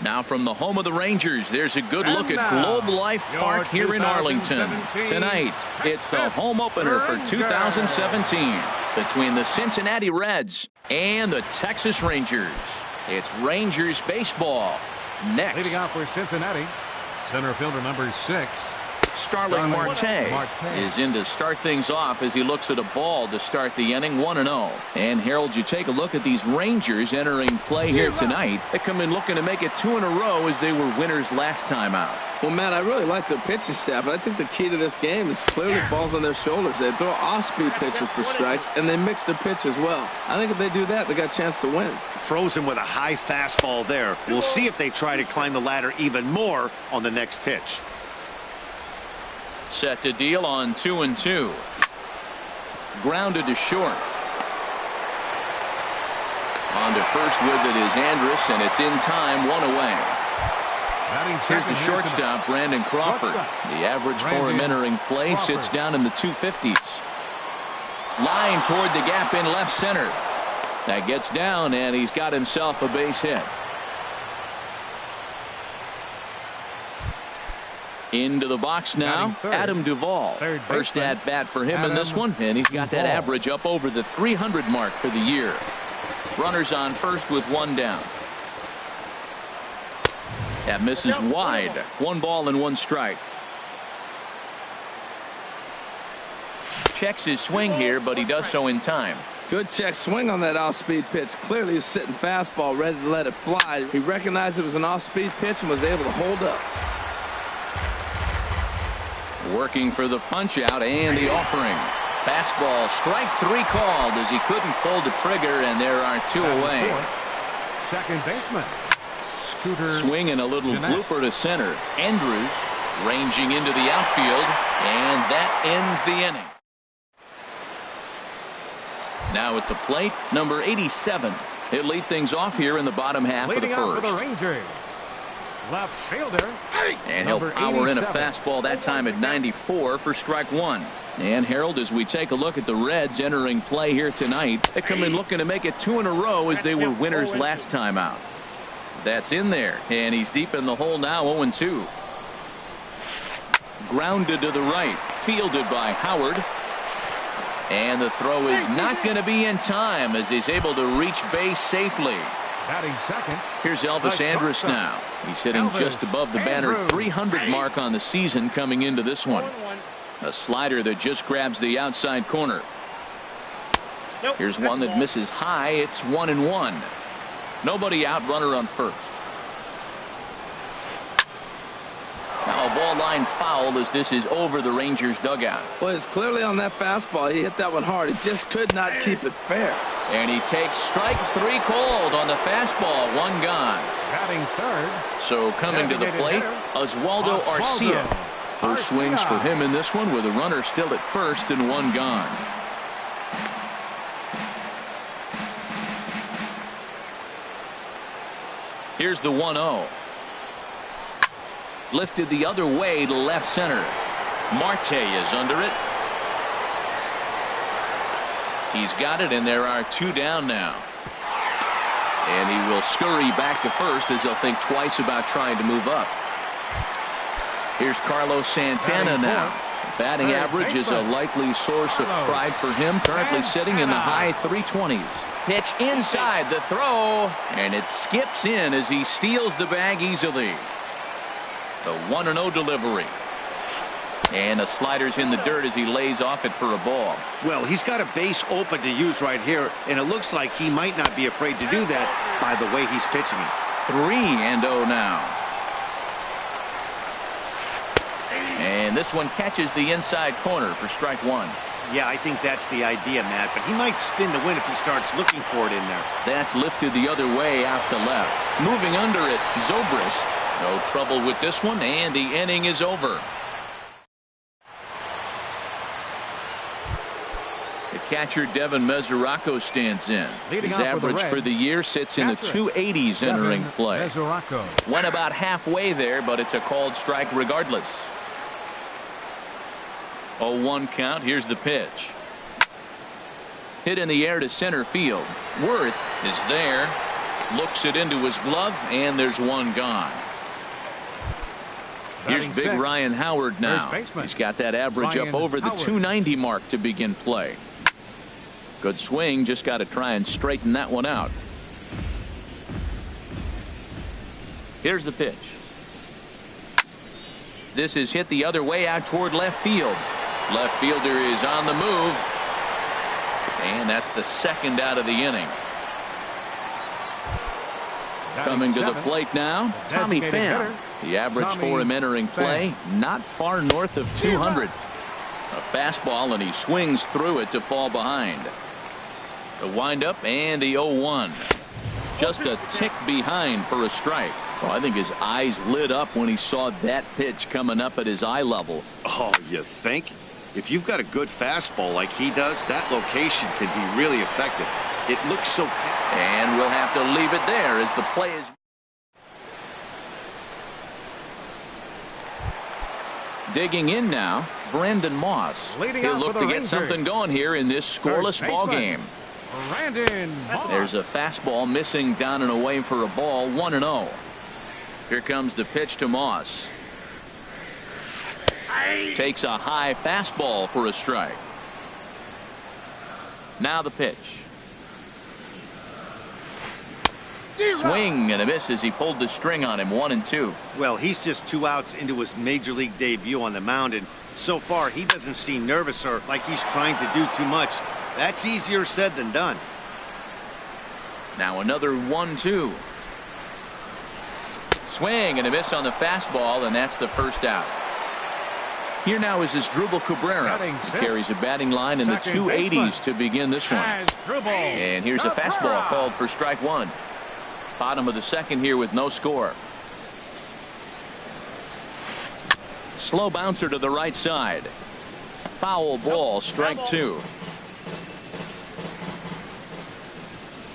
Now from the home of the Rangers, there's a good look at Globe Life Park here in Arlington. Tonight, it's the home opener for 2017 between the Cincinnati Reds and the Texas Rangers. It's Rangers baseball next. Leading off for Cincinnati, center fielder number 6. Starling Marte is in to start things off as he looks at a ball to start the inning, 1-0. And Harold, you take a look at these Rangers entering play here tonight. They come in looking to make it 2 in a row as they were winners last time out. Well, Matt, I really like their pitching staff, but I think the key to this game is clearly falls on their shoulders. They throw off-speed pitches for strikes, and they mix their pitch as well. I think if they do that, they got a chance to win. Frozen with a high fastball there. We'll see if they try to climb the ladder even more on the next pitch. Set to deal on 2-2. Grounded to short. On to first with it is Andrus, and it's in time, 1 away. Here's the shortstop, Brandon Crawford. The average for him entering play sits down in the 250s. Line toward the gap in left center. That gets down, and he's got himself a base hit. Into the box now, Adam Duvall. First at bat for him in this one, and he's got that average up over the 300 mark for the year. Runners on first with 1 down. That misses wide. 1 ball and 1 strike. Checks his swing here, but he does so in time. Good check swing on that off-speed pitch. Clearly he's sitting fastball ready to let it fly. He recognized it was an off-speed pitch and was able to hold up. Working for the punch out and the offering. Fastball, strike 3 called as he couldn't pull the trigger, and there are 2 away. Second baseman. Scooter swing and a little blooper to center. Andrews ranging into the outfield, and that ends the inning. Now at the plate, number 87. He'll lead things off here in the bottom half of the first. For the Rangers, left fielder. And he'll power in a fastball that time at 94 for strike 1. And Harold, as we take a look at the Reds entering play here tonight, they come in looking to make it 2 in a row as they were winners last time out. That's in there, and he's deep in the hole now, 0-2. Grounded to the right, fielded by Howard. And the throw is not going to be in time as he's able to reach base safely. Batting second. Here's Elvis Andrus now. He's hitting just above the banner 300 mark on the season coming into this one. A slider that just grabs the outside corner. Here's one that misses high. It's 1-1. Nobody out, runner on first. Now a ball line foul as this is over the Rangers dugout. Well, it's clearly on that fastball. He hit that one hard. He just could not keep it fair. And he takes strike 3 called on the fastball. 1 gone. Batting third. So coming to the plate, Oswaldo Arcia. First swings for him in this one with a runner still at first and 1 gone. Here's the 1-0. Lifted the other way to left center. Marte is under it. He's got it, and there are 2 down now. And he will scurry back to first as he'll think twice about trying to move up. Here's Carlos Santana now. Batting average is a likely source of pride for him. Currently sitting in the high 320s. Pitch inside the throw, and it skips in as he steals the bag easily. The 1-0 delivery. And the slider's in the dirt as he lays off it for a ball. Well, he's got a base open to use right here, and it looks like he might not be afraid to do that by the way he's pitching it. 3-0 now. And this one catches the inside corner for strike 1. Yeah, I think that's the idea, Matt, but he might spin the win if he starts looking for it in there. That's lifted the other way out to left. Moving under it, Zobrist. No trouble with this one, and the inning is over. The catcher Devin Mesoraco stands in. His average for the year sits in the 280s entering play. Went about halfway there, but it's a called strike regardless. 0-1 count. Here's the pitch. Hit in the air to center field. Worth is there. Looks it into his glove, and there's one gone. Here's Batting big sixth, Ryan Howard now. He's got that average up over the 290 mark to begin play. Good swing, just got to try and straighten that one out. Here's the pitch. This is hit the other way out toward left field. Left fielder is on the move. And that's the second out of the inning. Coming to the plate now, Tommy Pham. The average for him entering play, not far north of 200. A fastball, and he swings through it to fall behind. The windup and the 0-1. Just a tick behind for a strike. Well, I think his eyes lit up when he saw that pitch coming up at his eye level. Oh, you think? If you've got a good fastball like he does, that location can be really effective. It looks so... And we'll have to leave it there as the play is... Digging in now, Brandon Moss. He'll look to get something going here in this scoreless ball game. There's a fastball missing down and away for a ball, 1-0. Here comes the pitch to Moss. Takes a high fastball for a strike. Now the pitch. Swing and a miss as he pulled the string on him, 1-2. Well, he's just 2 outs into his major league debut on the mound, and so far he doesn't seem nervous or like he's trying to do too much. That's easier said than done. Now another 1-2. Swing and a miss on the fastball, and that's the first out. Here now is Asdrubal Cabrera. He carries a batting line in the 280s to begin this one. And here's a fastball called for strike one. Bottom of the second here with no score. Slow bouncer to the right side. Foul ball, strike two.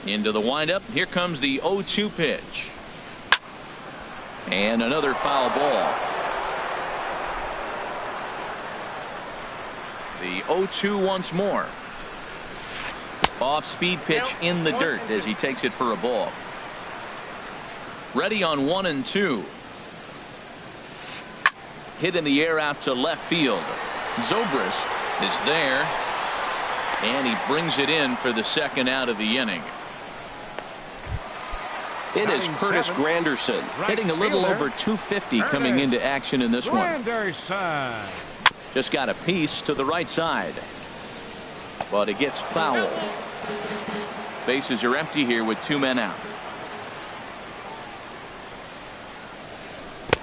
Into the windup. Here comes the 0-2 pitch. And another foul ball. The 0-2 once more. Off speed pitch in the dirt as he takes it for a ball. Ready on 1-2. Hit in the air out to left field. Zobrist is there. And he brings it in for the second out of the inning. It is Curtis Granderson hitting a little over 250 coming into action in this one. Just got a piece to the right side. But it gets foul. Bases are empty here with 2 men out.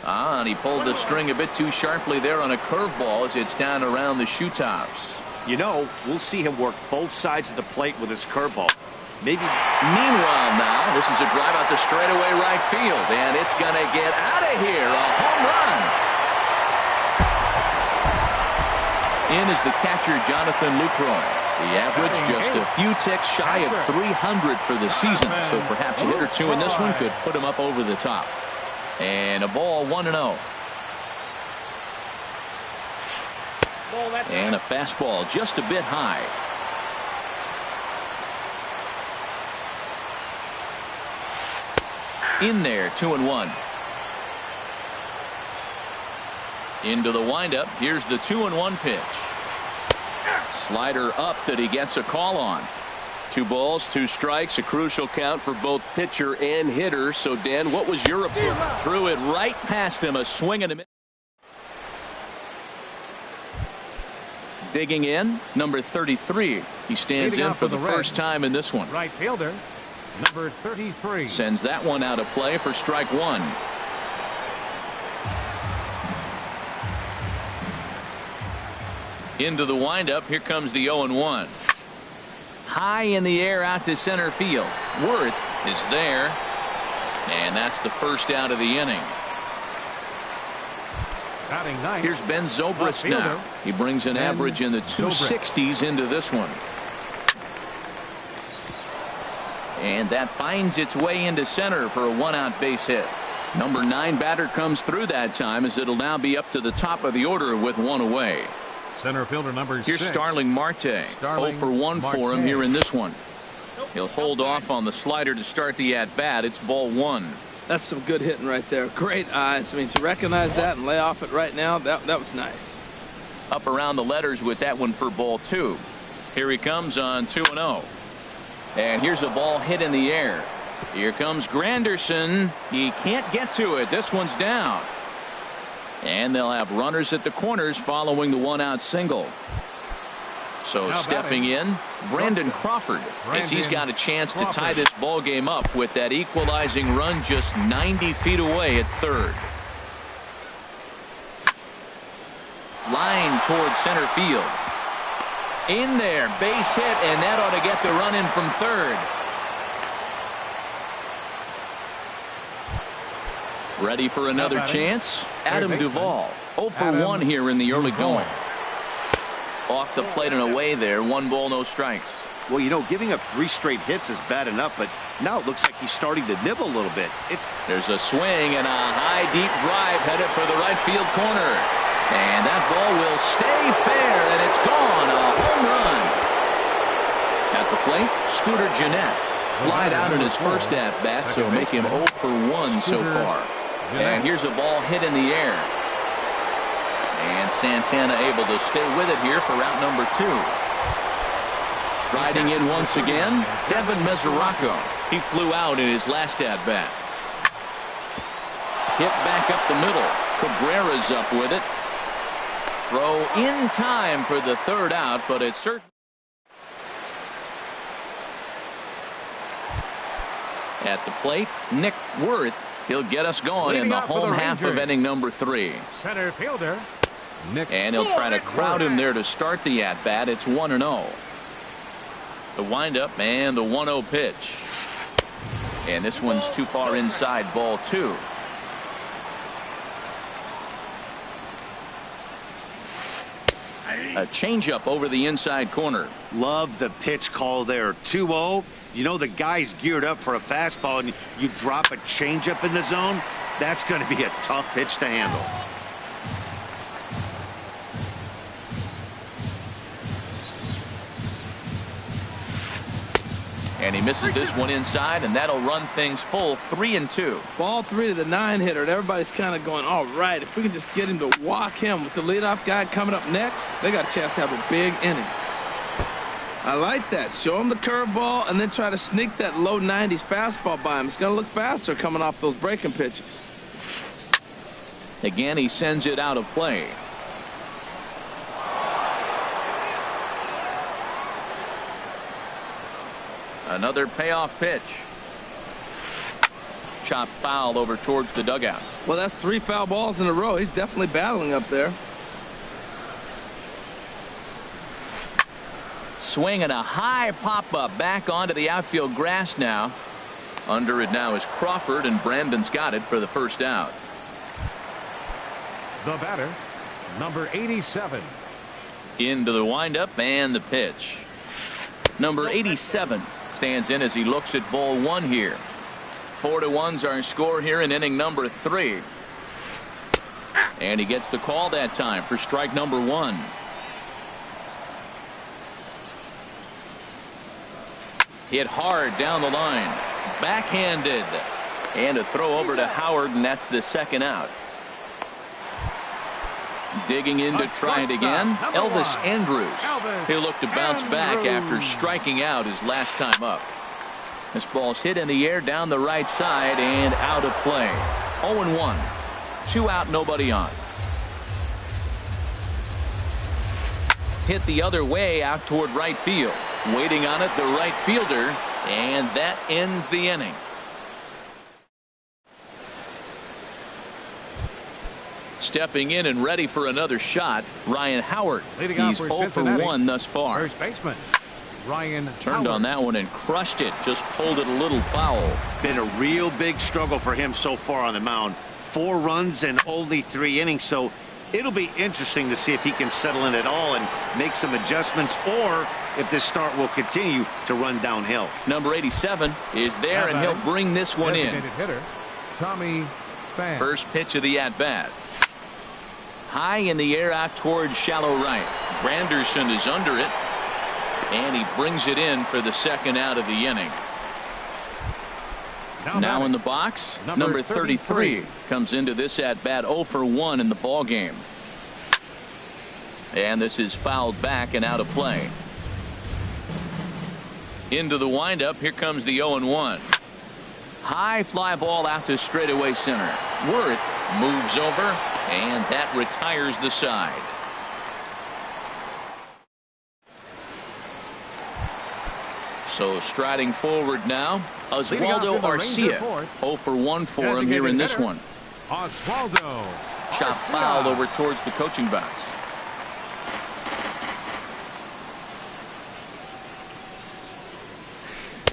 And he pulled the string a bit too sharply there on a curveball as it's down around the shoe tops. You know, we'll see him work both sides of the plate with his curveball. Maybe. Meanwhile now, this is a drive out to straightaway right field, and it's going to get out of here. A home run. In is the catcher, Jonathan Lucroy. The average just a few ticks shy of 300 for the season, so perhaps a hit or two in this one could put him up over the top. And a ball, 1-0. And a fastball just a bit high. In there, 2-1. Into the windup. Here's the 2-1 pitch. Slider up that he gets a call on. 2 balls, 2 strikes, a crucial count for both pitcher and hitter. So, Dan, what was your approach? Threw it right past him, a swing and a miss. Digging in, number 33. He stands in for the first time in this one. Right fielder, number 33. Sends that one out of play for strike one. Into the windup. Here comes the 0-1. High in the air out to center field. Worth is there. And that's the first out of the inning. Here's Ben Zobrist now. He brings an average in the 260s into this one. And that finds its way into center for a 1-out base hit. Number 9 batter comes through that time as it'll now be up to the top of the order with 1 away. Center fielder number 6. Here's Starling Marte. 0 for 1 for him here in this one. He'll hold off on the slider to start the at-bat. It's ball one. That's some good hitting right there. Great eyes. I mean, to recognize that and lay off it right now, that was nice. Up around the letters with that one for ball two. Here he comes on 2-0. And here's a ball hit in the air. Here comes Granderson. He can't get to it. This one's down. And they'll have runners at the corners following the one-out single. So stepping in, Brandon Crawford, as he's got a chance to tie this ball game up with that equalizing run just 90 feet away at third. Line towards center field. In there, base hit, and that ought to get the run in from third. Ready for another chance? Adam Duvall, 0 for 1 here in the early going. Off the plate and away there, 1 ball, no strikes. Well, you know, giving up 3 straight hits is bad enough, but now it looks like he's starting to nibble a little bit. There's a swing and a high, deep drive headed for the right field corner. And that ball will stay fair, and it's gone. A home run. At the plate, Scooter Gennett. Flied out in his first at-bat, so make him 0 for 1 so far. And here's a ball hit in the air. And Santana able to stay with it here for route number 2. Riding in once again, Devin Mesoraco. He flew out in his last at-bat. Hit back up the middle. Cabrera's up with it. Throw in time for the third out, but it's certain. At the plate, Nick Worth. He'll get us going in the home half of inning number 3. Center fielder Nick. And he'll try to crowd him there to start the at-bat. It's 1-0. The windup and the 1-0 pitch. And this one's too far inside, ball 2. A changeup over the inside corner. Love the pitch call there. 2-0. You know the guy's geared up for a fastball, and you drop a changeup in the zone. That's going to be a tough pitch to handle. And he misses this one inside, and that'll run things full 3-2. Ball 3 to the 9-hitter, and everybody's kind of going, all right, if we can just get him to walk him with the leadoff guy coming up next, they got a chance to have a big inning. I like that. Show him the curveball and then try to sneak that low 90s fastball by him. It's going to look faster coming off those breaking pitches. Again, he sends it out of play. Another payoff pitch. Chopped foul over towards the dugout. Well, that's 3 foul balls in a row. He's definitely battling up there. Swing and a high pop-up back onto the outfield grass now. Under it now is Crawford, and Brandon's got it for the first out. The batter, number 87. Into the windup and the pitch. Number 87 stands in as he looks at ball 1 here. 4-1's our score here in inning number 3. And he gets the call that time for strike number 1. Hit hard down the line. Backhanded. And a throw over to Howard, and that's the second out. Digging in to try it again, Elvis Andrus. He'll look to bounce back after striking out his last time up. This ball's hit in the air down the right side and out of play. 0-1. 2 out, nobody on. Hit the other way out toward right field. Waiting on it, the right fielder, and that ends the inning. Stepping in and ready for another shot, Ryan Howard. He's 0 for 1 thus far. First baseman Ryan turned on that one and crushed it. Just pulled it a little foul. Been a real big struggle for him so far on the mound. 4 runs and only 3 innings, so it'll be interesting to see if he can settle in at all and make some adjustments, or if this start will continue to run downhill. Number 87 is there, and he'll bring this one in. Hitter, Tommy Pham. First pitch of the at-bat. High in the air out towards shallow right. Granderson is under it. And he brings it in for the second out of the inning. Now in the box, number 33 comes into this at bat 0 for 1 in the ball game. And this is fouled back and out of play. Into the windup. Here comes the 0-1. High fly ball out to straightaway center. Worth moves over, and that retires the side. So striding forward now, Oswaldo Arcia. 0 for 1 for him here in this one. Oswaldo. Chop fouled over towards the coaching box.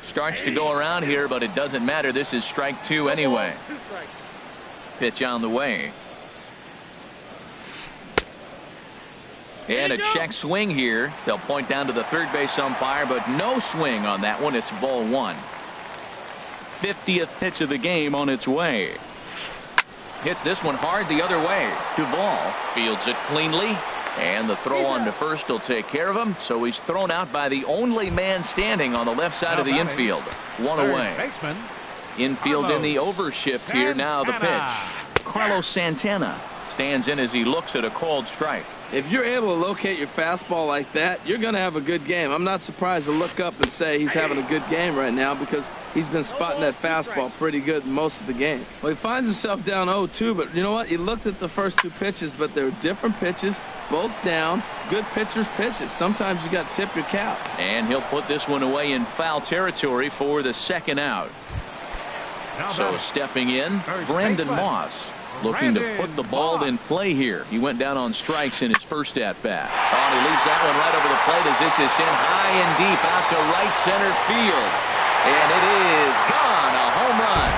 Starts to go around here, but it doesn't matter. This is strike 2 anyway. Pitch on the way. And a check swing here. They'll point down to the third base umpire, but no swing on that one. It's ball 1. 50th pitch of the game on its way. Hits this one hard the other way. Duvall fields it cleanly, and the throw on to first will take care of him. So he's thrown out by the only man standing on the left side of the infield. 1 away. Infield in the overshift here. Now the pitch. Carlos Santana stands in as he looks at a called strike. If you're able to locate your fastball like that, you're going to have a good game. I'm not surprised to look up and say he's having a good game right now because he's been spotting that fastball pretty good most of the game. Well, he finds himself down 0-2, but you know what? He looked at the first 2 pitches, but they were different pitches, both down. Good pitchers' pitches. Sometimes you got to tip your cap. And he'll put this one away in foul territory for the second out. So stepping in, Brandon Moss. Looking to put the ball in play here. He went down on strikes in his first at-bat. And he leaves that one right over the plate as this is sent high and deep out to right center field. And it is gone. A home run.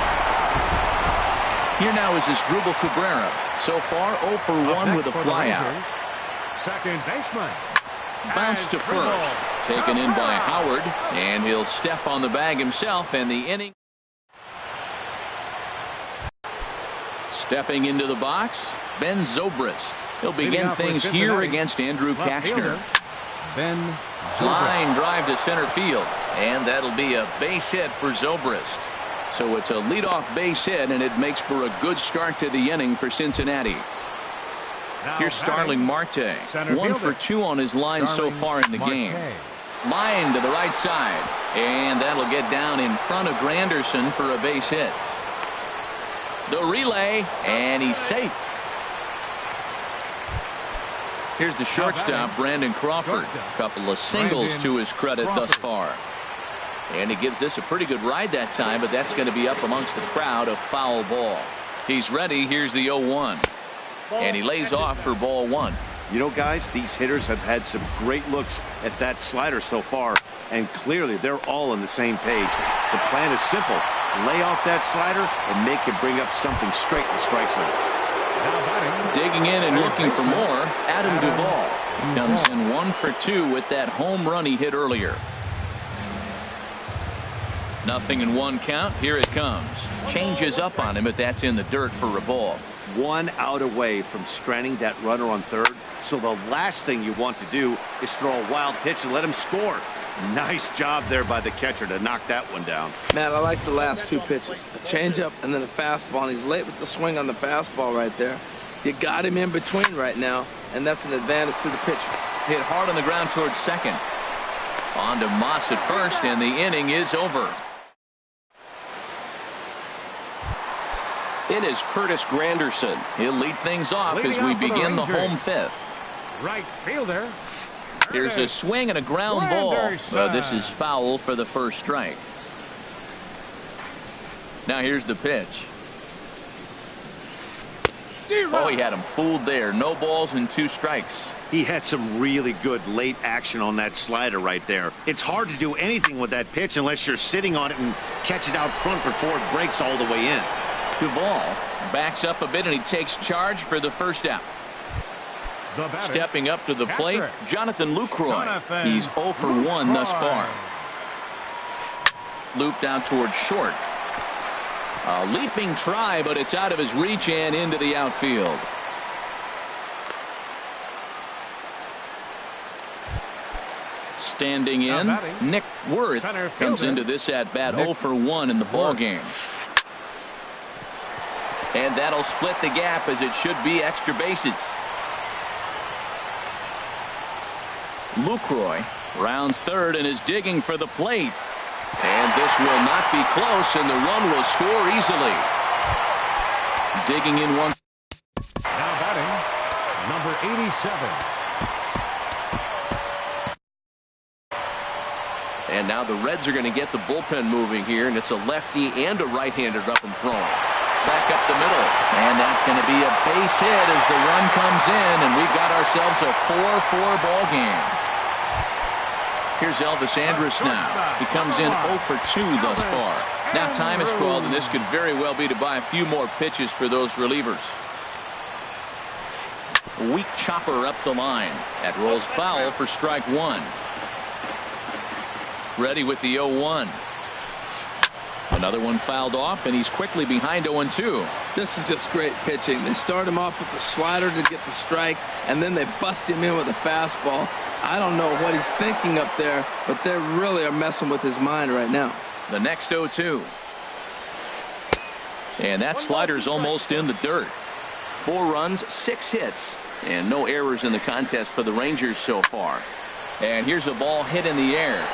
Here now is Asdrubal Cabrera. So far 0 for 1 with a flyout. Second baseman. Bounce to first. Taken in by Howard. And he'll step on the bag himself, and the inning. Stepping into the box, Ben Zobrist. He'll begin things here against Andrew Kachner. Line drive to center field, and that'll be a base hit for Zobrist. So it's a leadoff base hit, and it makes for a good start to the inning for Cincinnati. Here's Starling Marte. 1 for 2 on his line so far in the game. Line to the right side, and that'll get down in front of Granderson for a base hit. The relay, and he's safe. Here's the shortstop, Brandon Crawford. A couple of singles to his credit thus far. And he gives this a pretty good ride that time, but that's going to be up amongst the crowd. A foul ball. He's ready. Here's the 0-1. And he lays off for ball 1. You know, guys, these hitters have had some great looks at that slider so far, and clearly they're all on the same page. The plan is simple. Lay off that slider and make him bring up something straight in the strike zone. Digging in and looking for more, Adam Duvall comes in 1 for 2 with that home run he hit earlier. 0-1 count. Here it comes. Changes up on him, but that's in the dirt for a ball. 1 out away from stranding that runner on third. So the last thing you want to do is throw a wild pitch and let him score. Nice job there by the catcher to knock that one down. Matt, I like the last 2 pitches. A changeup and then a fastball. And he's late with the swing on the fastball right there. You got him in between right now, and that's an advantage to the pitcher. Hit hard on the ground towards second. On to Moss at first, and the inning is over. It is Curtis Granderson. He'll lead things off as we begin the home 5th. Right fielder. Here's a swing and a ground ball. This is foul for the first strike. Now here's the pitch. Oh, he had him fooled there. No balls and 2 strikes. He had some really good late action on that slider right there. It's hard to do anything with that pitch unless you're sitting on it and catch it out front before it breaks all the way in. Duvall backs up a bit, and he takes charge for the first out. Stepping up to the plate, Jonathan Lucroy. He's 0 for 1 thus far. Looped out towards short. A leaping try, but it's out of his reach and into the outfield. Standing in, Nick Worth comes into this at bat 0 for 1 in the ball game. And that'll split the gap, as it should be extra bases. Lucroy rounds third and is digging for the plate. And this will not be close, and the run will score easily. Digging in one. Now batting, number 87. And now the Reds are going to get the bullpen moving here, and it's a lefty and a right-hander up and throwing. Back up the middle, and that's going to be a base hit as the run comes in, and we've got ourselves a 4-4 ball game. Here's Elvis Andrus now. He comes in 0 for 2 thus far. Now time is called, and this could very well be to buy a few more pitches for those relievers. A weak chopper up the line. That rolls foul for strike 1. Ready with the 0-1. Another one fouled off, and he's quickly behind 0-2. This is just great pitching. They start him off with the slider to get the strike, and then they bust him in with a fastball. I don't know what he's thinking up there, but they really are messing with his mind right now. The next 0-2. And that slider's almost in the dirt. 4 runs, 6 hits, and no errors in the contest for the Rangers so far. And here's a ball hit in the air.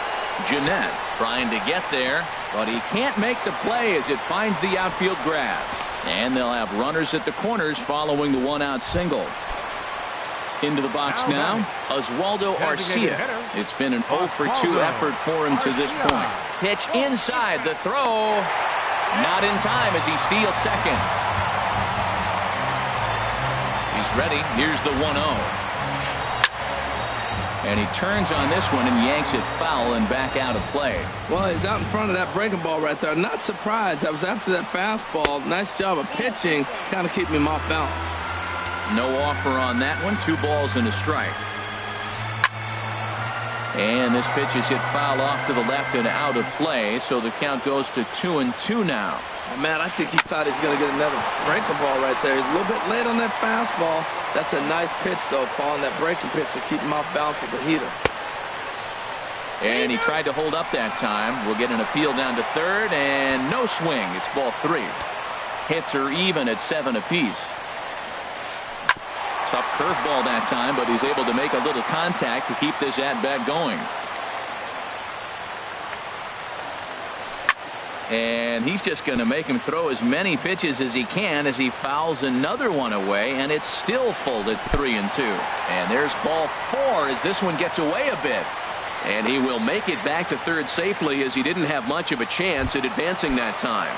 Jeanette trying to get there, but he can't make the play as it finds the outfield grass. And they'll have runners at the corners following the 1-out single. Into the box now, Oswaldo Arcia. It's been an 0 for 2 effort for him to this point. Pitch inside, the throw. Not in time as he steals second. He's ready. Here's the 1-0. And he turns on this one and yanks it foul and back out of play. Well, he's out in front of that breaking ball right there. Not surprised. I was after that fastball. Nice job of pitching, kind of keeping him off balance. No offer on that one. 2 balls and a strike. And this pitch is hit foul off to the left and out of play, so the count goes to 2-2 now. Oh, man, I think he thought he's going to get another breaking ball right there. He's a little bit late on that fastball. That's a nice pitch, though, following that breaking pitch to keep him off balance with the heater. And he tried to hold up that time. We'll get an appeal down to third, and no swing. It's ball 3. Hits are even at 7 apiece. Tough curveball that time, but he's able to make a little contact to keep this at-bat going. And he's just going to make him throw as many pitches as he can as he fouls another one away, and it's still full at 3-2. And there's ball 4 as this one gets away a bit. And he will make it back to third safely, as he didn't have much of a chance at advancing that time.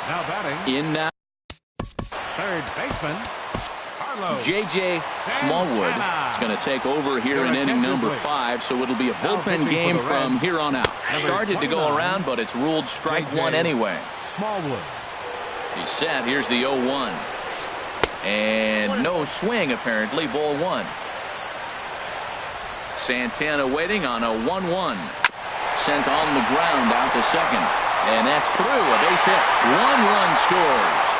Now batting. In now. Third baseman. J.J. Smallwood is going to take over here in inning number 5, so it'll be a bullpen game from here on out. Started to go around, but it's ruled strike 1 anyway. Smallwood. He's set. Here's the 0-1. And no swing, apparently. Ball 1. Santana waiting on a 1-1. Sent on the ground out to second. And that's through. A base hit. 1 run scores.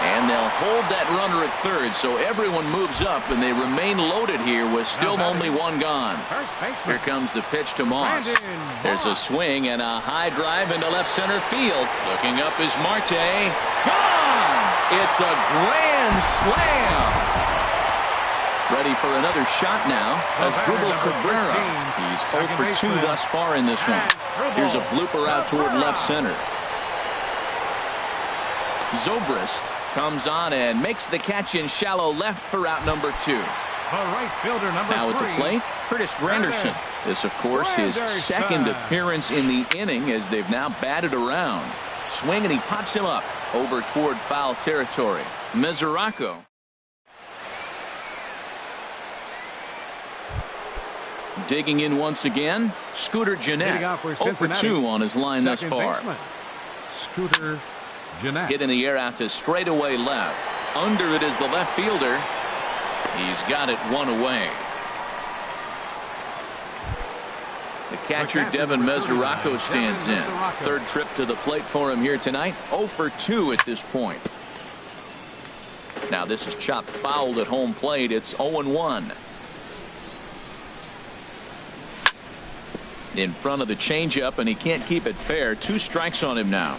And they'll hold that runner at third, so everyone moves up, and they remain loaded here with still only 1 gone. Here comes the pitch to Moss. There's a swing and a high drive into left center field. Looking up is Marte. Gone! It's a grand slam. Ready for another shot now. Asdrubal Cabrera. He's 0 for 2 thus far in this one. Here's a blooper out toward left center. Zobrist comes on and makes the catch in shallow left for out number 2. The right fielder, number 3. Now at the plate, Curtis Granderson. This, of course, his second appearance in the inning as they've now batted around. Swing, and he pops him up over toward foul territory. Mesoraco. Digging in once again, Scooter Jeanette. 0 for 2 on his line thus far. Scooter Jeanette. Hit in the air out to straightaway left. Under it is the left fielder. He's got it 1 away. The catcher, Devin Mesoraco, stands in. Third trip to the plate for him here tonight. 0 for 2 at this point. Now this is chopped foul at home plate. It's 0-1. In front of the changeup, and he can't keep it fair. 2 strikes on him now.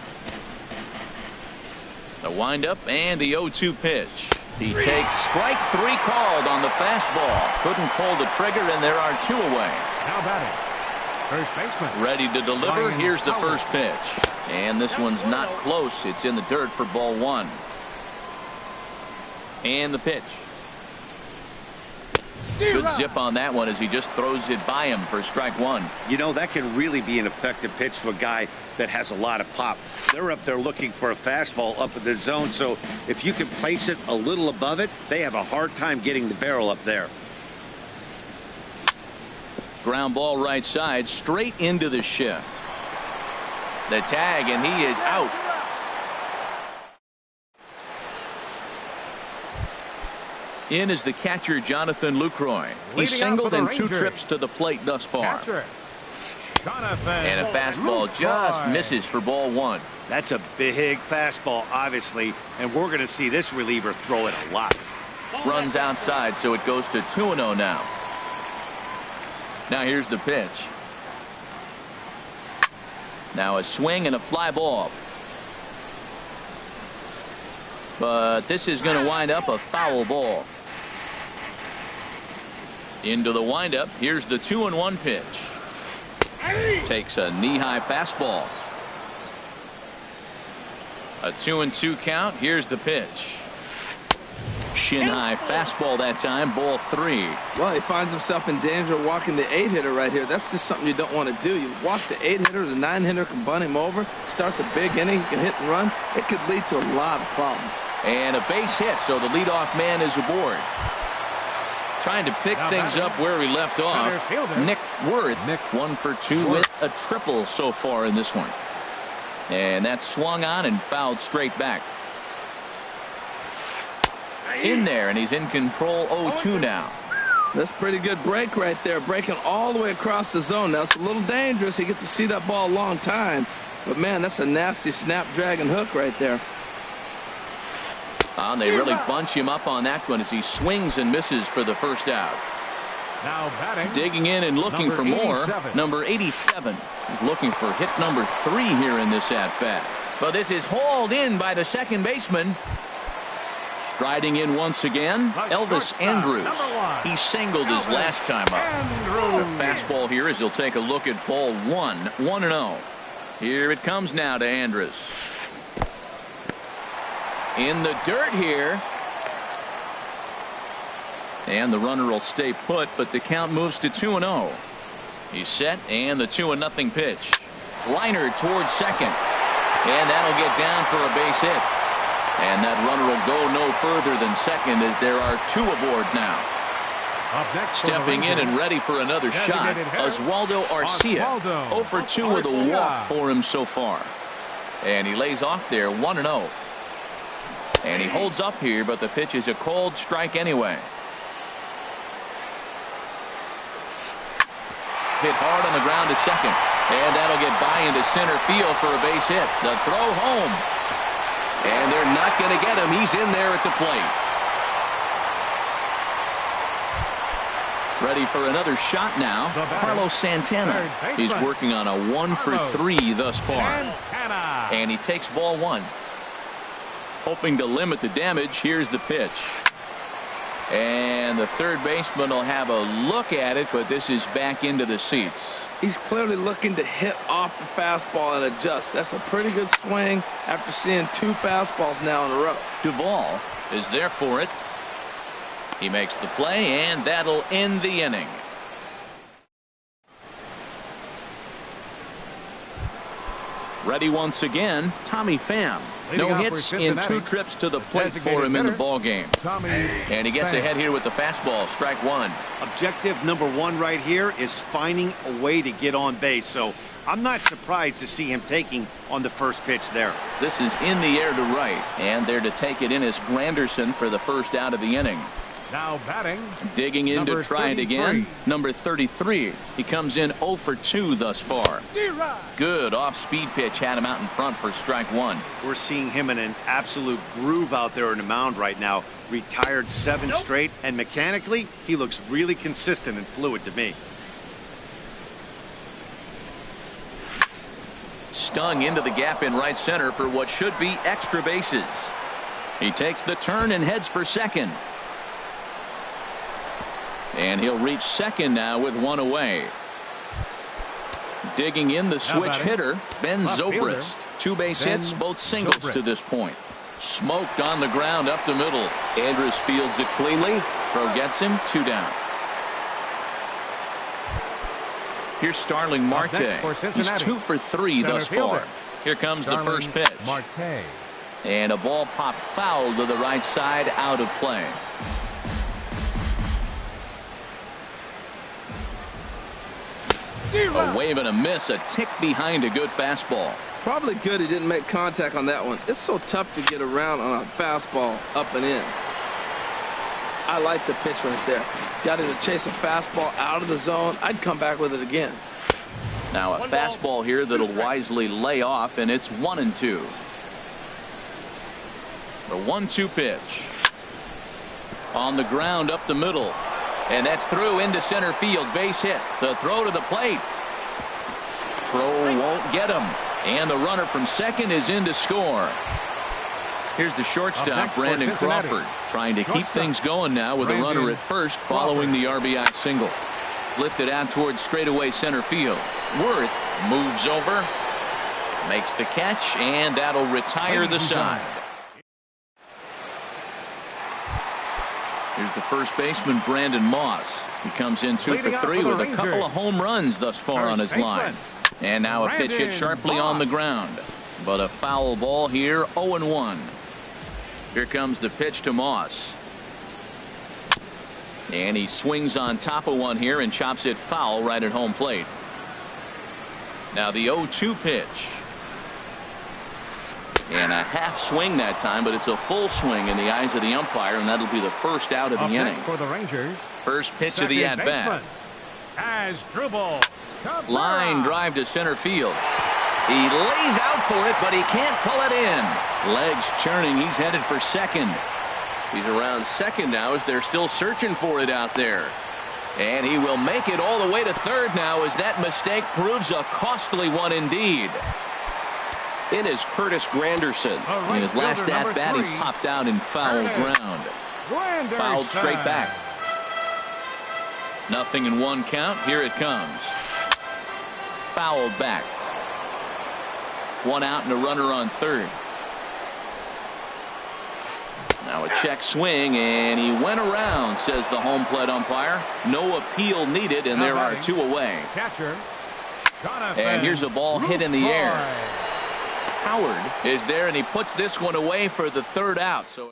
The windup and the 0-2 pitch. He takes strike 3 called on the fastball. Couldn't pull the trigger, and there are 2 away. Now batting, first baseman. Ready to deliver. Ryan Here's the Howard. first pitch. And this one's not close. It's in the dirt for ball 1. And the pitch. Good zip on that one as he just throws it by him for strike 1. You know, that can really be an effective pitch to a guy that has a lot of pop. They're up there looking for a fastball up in the zone, so if you can place it a little above it, they have a hard time getting the barrel up there. Ground ball right side, straight into the shift. The tag, and he is out. In is the catcher, Jonathan Lucroy. He's singled in 2 trips to the plate thus far. Catcher, Jonathan And a fastball just Lucroy. misses for ball 1. That's a big fastball, obviously, and we're going to see this reliever throw it a lot. Runs outside, so it goes to 2-0 now. Now here's the pitch. Now a swing and a fly ball. But this is going to wind up a foul ball. Into the windup. Here's the 2-1 pitch. Takes a knee-high fastball. A 2-2 count. Here's the pitch. Shin-high fastball that time. Ball 3. Well, he finds himself in danger of walking the 8-hitter right here. That's just something you don't want to do. You walk the 8-hitter, the 9-hitter can bunt him over. Starts a big inning. He can hit and run. It could lead to a lot of problems. And a base hit, so the leadoff man is aboard. Trying to pick things up where he left off. Nick Worth, 1 for 2 with a triple so far in this one. And that's swung on and fouled straight back. In there, and he's in control. 0-2 now. That's pretty good break right there, breaking all the way across the zone. Now, it's a little dangerous. He gets to see that ball a long time. But, man, that's a nasty snap-dragon hook right there. They really bunch him up on that one as he swings and misses for the first out. Now batting, Digging in and looking number for more. 87. Number 87. He's looking for hit number 3 here in this at-bat. But this is hauled in by the second baseman. Striding in once again, Elvis Andrews. He singled his last time up. The fastball here as he'll take a look at ball 1. 1-0. Here it comes now to Andrews. In the dirt here. And the runner will stay put, but the count moves to 2-0. He's set, and the 2-0 pitch. Liner towards second. And that'll get down for a base hit. And that runner will go no further than second as there are 2 aboard now. Stepping in and ready for another shot, Oswaldo Arcia. 0 for 2 with a walk for him so far. And he lays off there, 1-0. And he holds up here, but the pitch is a cold strike anyway. Hit hard on the ground to second. And that'll get by into center field for a base hit. The throw home. And they're not going to get him. He's in there at the plate. Ready for another shot now. Carlos Santana. He's working on a 1 for 3 thus far. And he takes ball 1. Hoping to limit the damage. Here's the pitch. And the third baseman will have a look at it, but this is back into the seats. He's clearly looking to hit off the fastball and adjust. That's a pretty good swing after seeing 2 fastballs now in a row. Duvall is there for it. He makes the play, and that'll end the inning. Ready once again, Tommy Pham. No hits in 2 trips to the plate for him in the ball game. And he gets ahead here with the fastball. Strike 1. Objective number 1 right here is finding a way to get on base. So I'm not surprised to see him taking on the first pitch there. This is in the air to right. And there to take it in is Granderson for the first out of the inning. Now batting, digging in to try it again. 33. Number 33. He comes in 0 for 2 thus far. Good off-speed pitch had him out in front for strike 1. We're seeing him in an absolute groove out there in the mound right now. Retired 7 straight, and mechanically, he looks really consistent and fluid to me. Stung into the gap in right center for what should be extra bases. He takes the turn and heads for second. And he'll reach second now with one away. Digging in the switch hitter, Ben Zobrist. 2 base hits, both singles to this point. Smoked on the ground up the middle. Andrus fields it cleanly. Throw gets him, 2 down. Here's Starling Marte. He's 2 for 3 thus far. Here comes the first pitch. And a ball popped foul to the right side, out of play. A wave and a miss, a tick behind a good fastball. Probably good he didn't make contact on that one. It's so tough to get around on a fastball up and in. I like the pitch right there. Got him to chase a fastball out of the zone. I'd come back with it again. Now a fastball here that'll wisely lay off, and it's 1-2. The 1-2 pitch. On the ground up the middle. And that's through into center field. Base hit. The throw to the plate. Throw won't get him. And the runner from second is in to score. Here's the shortstop, Brandon Crawford, trying to keep things going now with a runner at first following the RBI single. Lifted out towards straightaway center field. Worth moves over, makes the catch, and that'll retire the side. Here's the first baseman, Brandon Moss. He comes in 2 for 3 with a couple of home runs thus far on his line. And now a pitch hit sharply on the ground. But a foul ball here, 0-1. Here comes the pitch to Moss. And he swings on top of one here and chops it foul right at home plate. Now the 0-2 pitch. And a half swing that time, but it's a full swing in the eyes of the umpire, and that'll be the first out of the inning. For the Rangers, first pitch of the at-bat. Line drive to center field. He lays out for it, but he can't pull it in. Legs churning. He's headed for second. He's around second now as they're still searching for it out there. And he will make it all the way to third now as that mistake proves a costly one indeed. In is Curtis Granderson. In his last at-bat, he popped out in foul ground. Fouled straight back. 0-1 count. Here it comes. Fouled back. 1 out and a runner on third. Now a check swing, and he went around, says the home plate umpire. No appeal needed, and there are 2 away. And here's a ball hit in the air. Howard is there, and he puts this one away for the 3rd out. So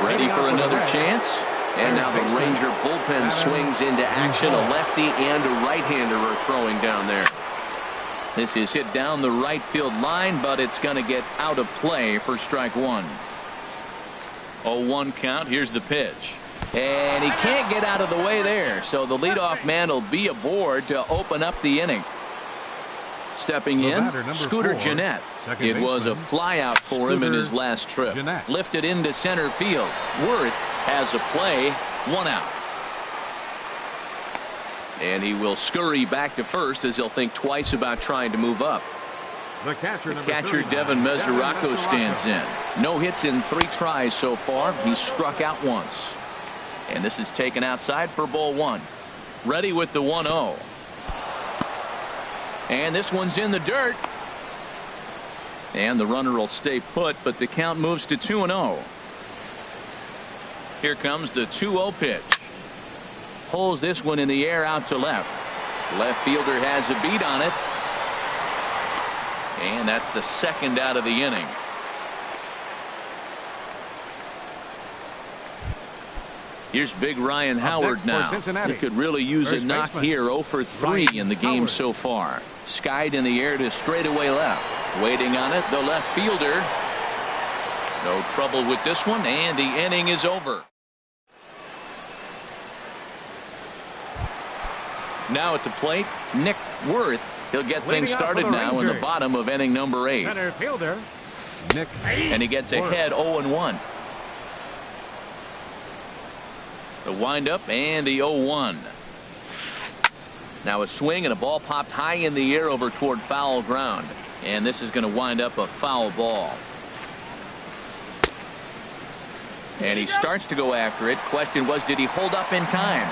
ready for another chance. And now the Ranger bullpen swings into action. A lefty and a right-hander are throwing down there. This is hit down the right field line, but it's going to get out of play for strike 1. 0-1 count. Here's the pitch. And he can't get out of the way there. So the leadoff man will be aboard to open up the inning. Stepping in, Scooter Gennett. It was a flyout for him in his last trip. Lifted into center field. Worth has a play, 1 out. And he will scurry back to first as he'll think twice about trying to move up. The catcher Devin Mesoraco stands in. No hits in 3 tries so far. He's struck out once. And this is taken outside for ball 1. Ready with the 1-0. And this one's in the dirt. And the runner will stay put, but the count moves to 2-0. Here comes the 2-0 pitch. Pulls this one in the air out to left. Left fielder has a beat on it. And that's the 2nd out of the inning. Here's big Ryan Howard now. He could really use a knock here. 0 for 3 in the game so far. Skied in the air to straightaway left. Waiting on it, the left fielder. No trouble with this one, and the inning is over. Now at the plate, Nick Worth. He'll get things started now in the bottom of inning number 8. Center fielder, Nick. And he gets ahead 0-1. The windup and the 0-1. Now a swing and a ball popped high in the air over toward foul ground. And this is going to wind up a foul ball. And he starts to go after it. Question was, did he hold up in time?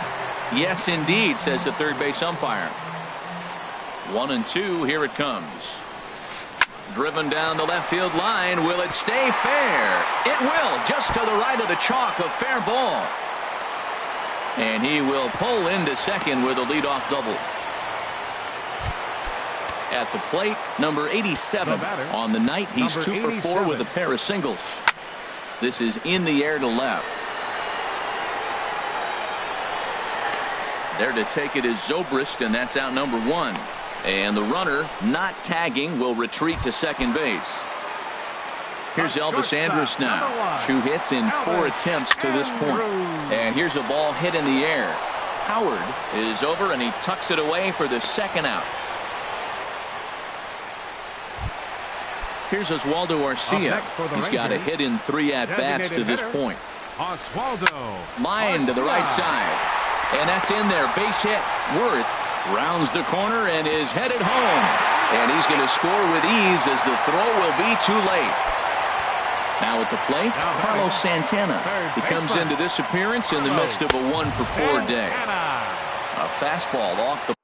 Yes, indeed, says the third base umpire. 1-2. Here it comes. Driven down the left field line. Will it stay fair? It will. Just to the right of the chalk. A fair ball. And he will pull into second with a leadoff double. At the plate, number 87. On the night, he's 2 for 4 with a pair of singles. This is in the air to left. There to take it is Zobrist, and that's out number 1. And the runner, not tagging, will retreat to second base. Here's Elvis Andrus now. 2 hits in 4 attempts to this point. And here's a ball hit in the air. Howard is over, and he tucks it away for the second out. Here's Oswaldo Arcia. He's got a hit in 3 at-bats to this point. Line to the right side. And that's in there. Base hit. Worth rounds the corner and is headed home. And he's going to score with ease as the throw will be too late. Now at the plate, Carlos Santana. He comes into this appearance in the midst of a 1 for 4 day. A fastball off the.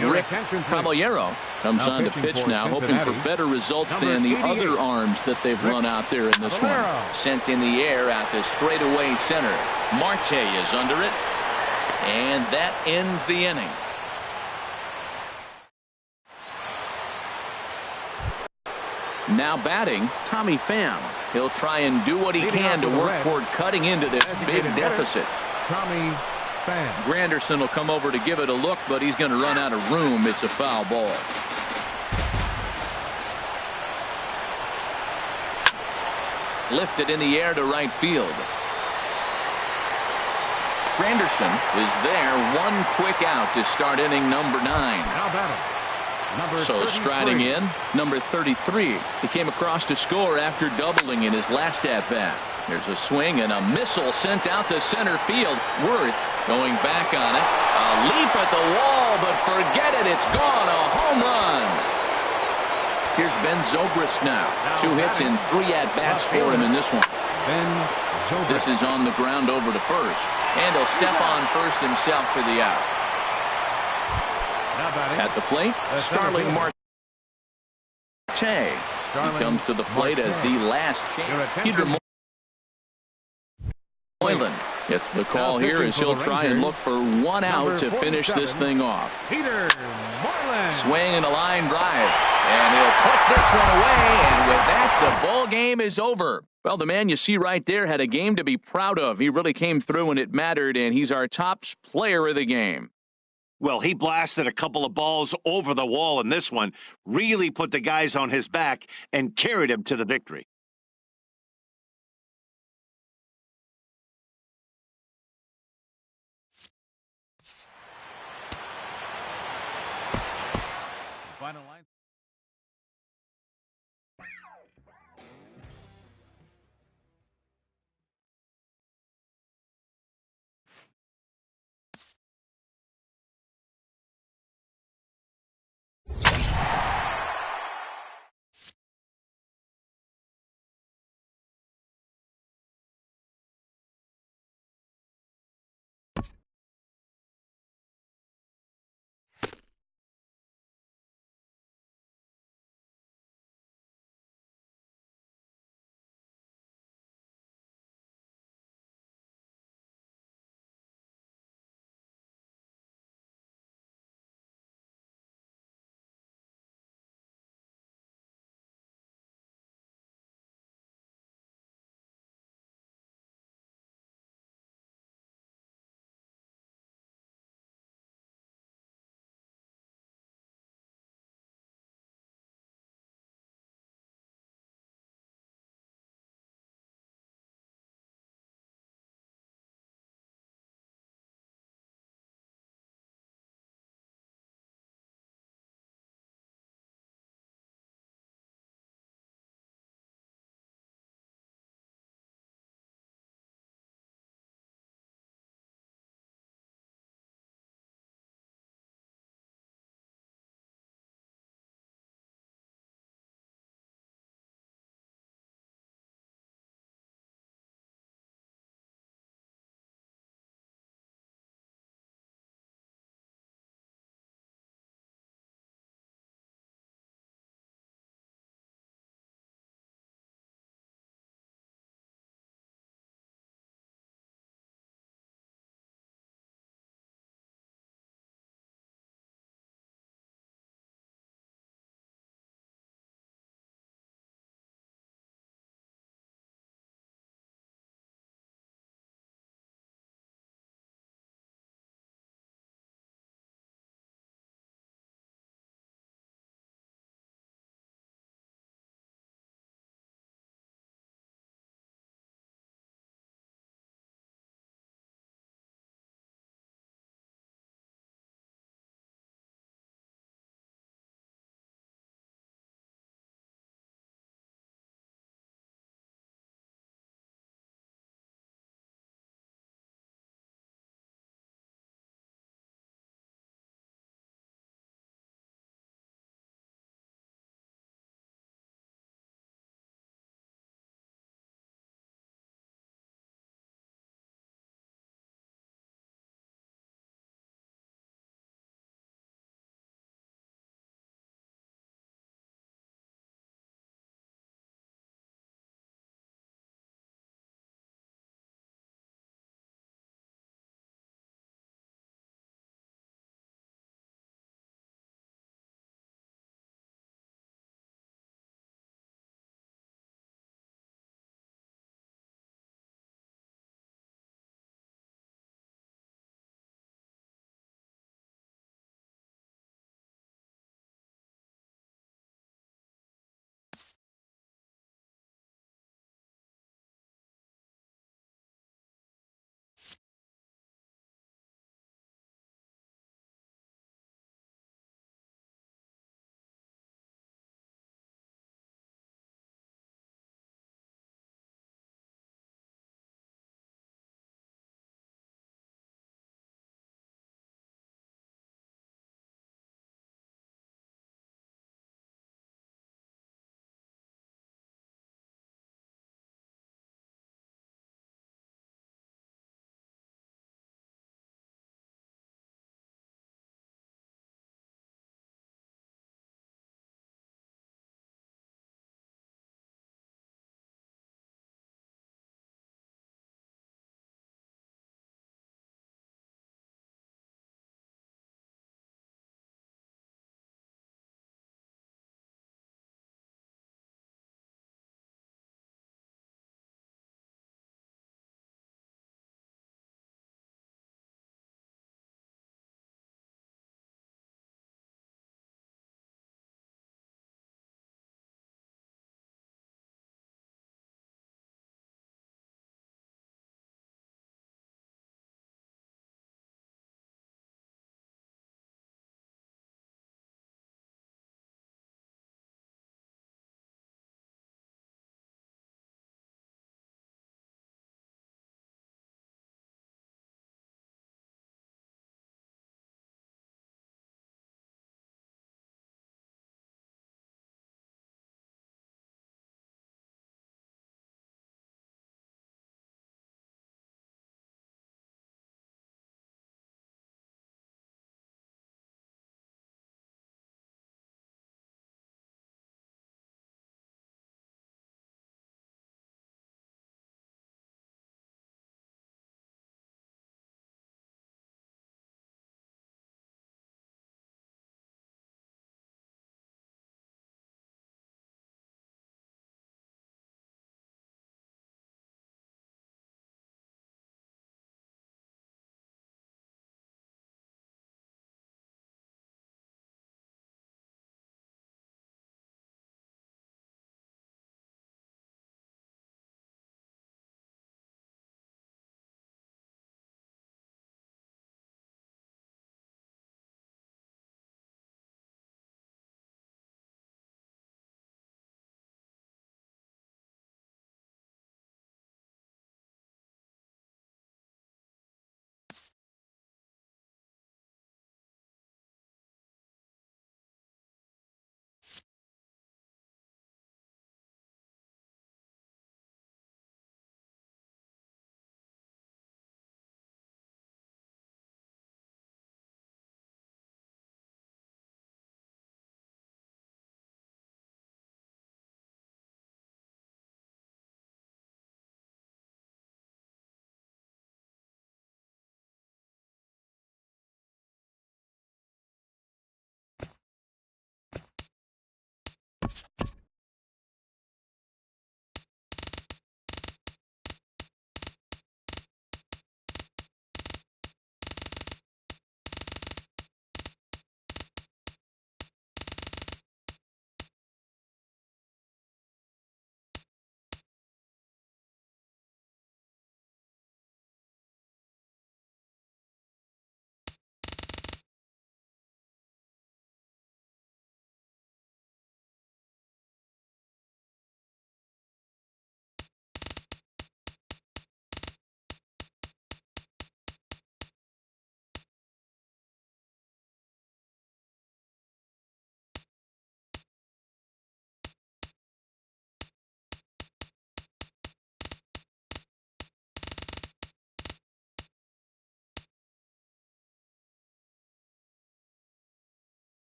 Rick Caballero comes on to pitch now, hoping for better results than the other arms that they've run out there in this one. Sent in the air out to straightaway center. Marte is under it, and that ends the inning. Now batting, Tommy Pham. He'll try and do what he can to work toward cutting into this big deficit. Tommy Pham. Granderson will come over to give it a look, but he's going to run out of room. It's a foul ball. Lifted in the air to right field. Granderson is there. 1 quick out to start inning number 9. Now batting. So striding in, number 33. He came across to score after doubling in his last at-bat. There's a swing and a missile sent out to center field. Worth going back on it. A leap at the wall, but forget it. It's gone. A home run. Here's Ben Zobrist now. 2 hits in 3 at-bats for him in this one. This is on the ground over to first. And he'll step on first himself for the out. At the plate, Starling Marte. He comes to the plate as the last chance. Peter Moylan gets the call here as he'll try and look for 1 out to finish this thing off. Peter Moylan. Swing and a line drive. And he'll put this one away. And with that, the ball game is over. Well, the man you see right there had a game to be proud of. He really came through when it mattered, and he's our top player of the game. Well, he blasted a couple of balls over the wall in this one, really put the guys on his back and carried him to the victory. Final